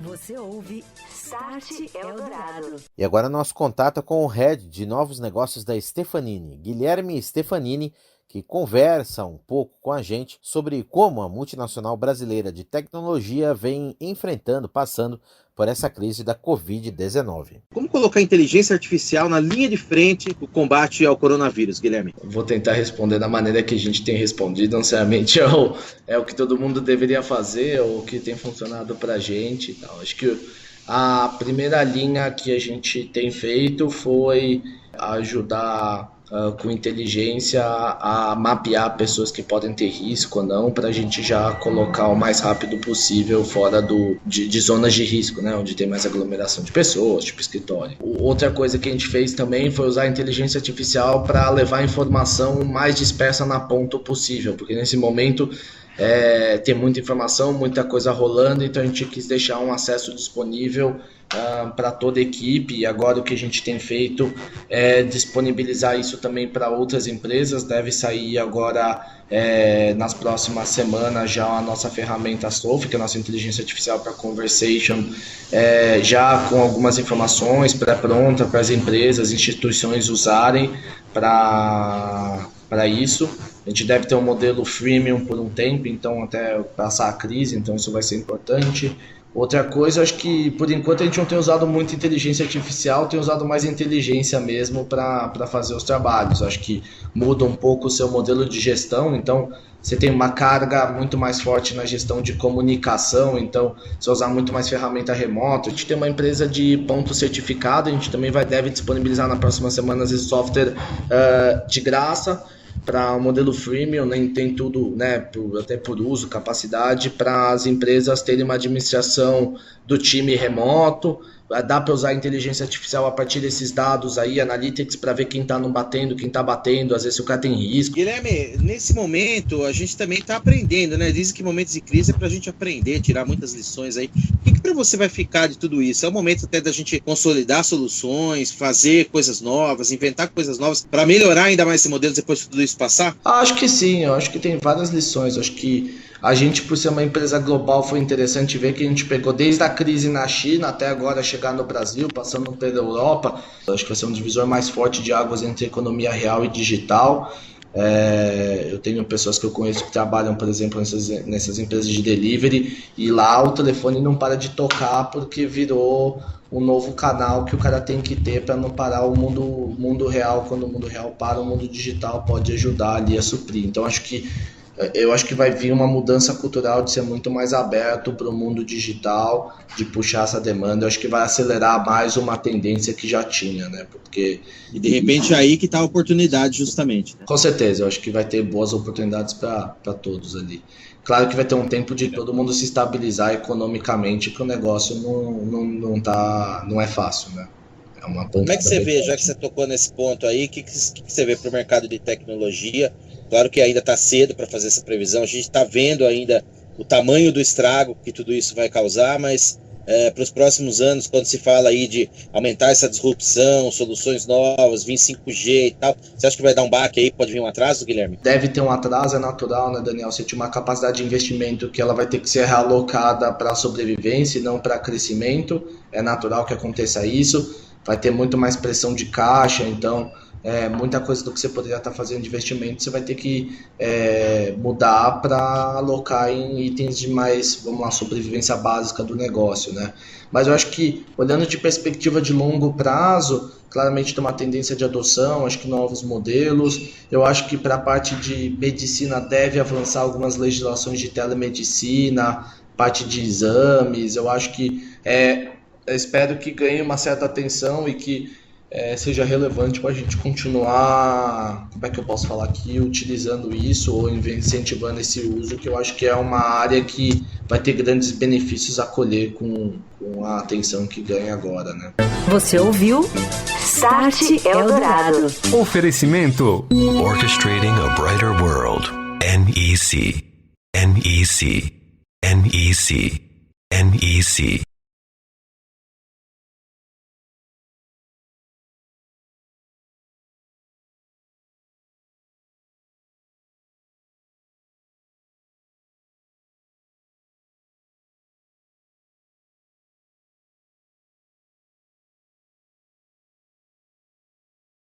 Você ouve Start Eldorado. E agora nosso contato é com o Head de Novos Negócios da Stefanini, Guilherme Stefanini, que conversa um pouco com a gente sobre como a multinacional brasileira de tecnologia vem passando por essa crise da Covid-19. Como colocar a inteligência artificial na linha de frente do combate ao coronavírus, Guilherme? Vou tentar responder da maneira que a gente tem respondido, não necessariamente é o que todo mundo deveria fazer ou o que tem funcionado para a gente e tal. Acho que a primeira linha que a gente tem feito foi ajudar com inteligência a mapear pessoas que podem ter risco ou não, para a gente já colocar o mais rápido possível fora de zonas de risco, né, onde tem mais aglomeração de pessoas, tipo escritório. Outra coisa que a gente fez também foi usar a inteligência artificial para levar a informação mais dispersa na ponta possível, porque nesse momento tem muita informação, muita coisa rolando, então a gente quis deixar um acesso disponível para toda a equipe, e agora o que a gente tem feito é disponibilizar isso também para outras empresas. Deve sair agora nas próximas semanas já a nossa ferramenta Sophie, que é a nossa inteligência artificial para conversation, já com algumas informações pré-pronta para as empresas, instituições usarem para isso. A gente deve ter um modelo freemium por um tempo, então até passar a crise, então isso vai ser importante. Outra coisa, acho que por enquanto a gente não tem usado muito inteligência artificial, tem usado mais inteligência mesmo para fazer os trabalhos. Acho que muda um pouco o seu modelo de gestão, então você tem uma carga muito mais forte na gestão de comunicação, então você usar muito mais ferramenta remota. A gente tem uma empresa de ponto certificado, a gente também deve disponibilizar na próxima semana esse software de graça, para o modelo freemium, né, tem tudo, né, até por uso, capacidade, para as empresas terem uma administração do time remoto. Dá para usar a inteligência artificial a partir desses dados aí, analytics, para ver quem está não batendo, quem está batendo, às vezes se o cara tem risco. Guilherme, nesse momento a gente também está aprendendo, né? Dizem que momentos de crise é para a gente aprender, tirar muitas lições aí. O que para você vai ficar de tudo isso? É o momento até da gente consolidar soluções, fazer coisas novas, inventar coisas novas, para melhorar ainda mais esse modelo depois de tudo isso passar? Acho que sim, eu acho que tem várias lições. Acho que a gente, por ser uma empresa global, foi interessante ver que a gente pegou desde a crise na China até agora chegar no Brasil, passando pela Europa. Acho que vai ser um divisor mais forte de águas entre economia real e digital. Eu tenho pessoas que eu conheço que trabalham, por exemplo, nessas empresas de delivery, e lá o telefone não para de tocar porque virou um novo canal que o cara tem que ter para não parar o mundo real. Quando o mundo real para, o mundo digital pode ajudar ali a suprir. Então eu acho que vai vir uma mudança cultural de ser muito mais aberto para o mundo digital, de puxar essa demanda. Eu acho que vai acelerar mais uma tendência que já tinha, né? Porque e de repente é aí que está a oportunidade, justamente, né? Com certeza, eu acho que vai ter boas oportunidades para todos ali. Claro que vai ter um tempo de todo mundo se estabilizar economicamente, que o negócio não é fácil, né? Como é que você vê, já que você tocou nesse ponto aí, o que você vê para o mercado de tecnologia? Claro que ainda está cedo para fazer essa previsão, a gente está vendo ainda o tamanho do estrago que tudo isso vai causar, mas para os próximos anos, quando se fala aí de aumentar essa disrupção, soluções novas, vir 5G e tal, você acha que vai dar um baque aí, pode vir um atraso, Guilherme? Deve ter um atraso, é natural, né, Daniel? Você tinha uma capacidade de investimento que ela vai ter que ser realocada para sobrevivência e não para crescimento, é natural que aconteça isso, vai ter muito mais pressão de caixa, então muita coisa do que você poderia estar fazendo de investimento você vai ter que mudar para alocar em itens de mais, vamos lá, sobrevivência básica do negócio, né? Mas eu acho que, olhando de perspectiva de longo prazo, claramente tem uma tendência de adoção, acho que novos modelos. Eu acho que para a parte de medicina deve avançar algumas legislações de telemedicina, parte de exames. Eu acho que eu espero que ganhe uma certa atenção e que seja relevante para a gente continuar, como é que eu posso falar aqui, utilizando isso ou incentivando esse uso, que eu acho que é uma área que vai ter grandes benefícios a colher com a atenção que ganha agora, né? Você ouviu Start Eldorado. Oferecimento Orchestrating a Brighter World. NEC. NEC. NEC. NEC.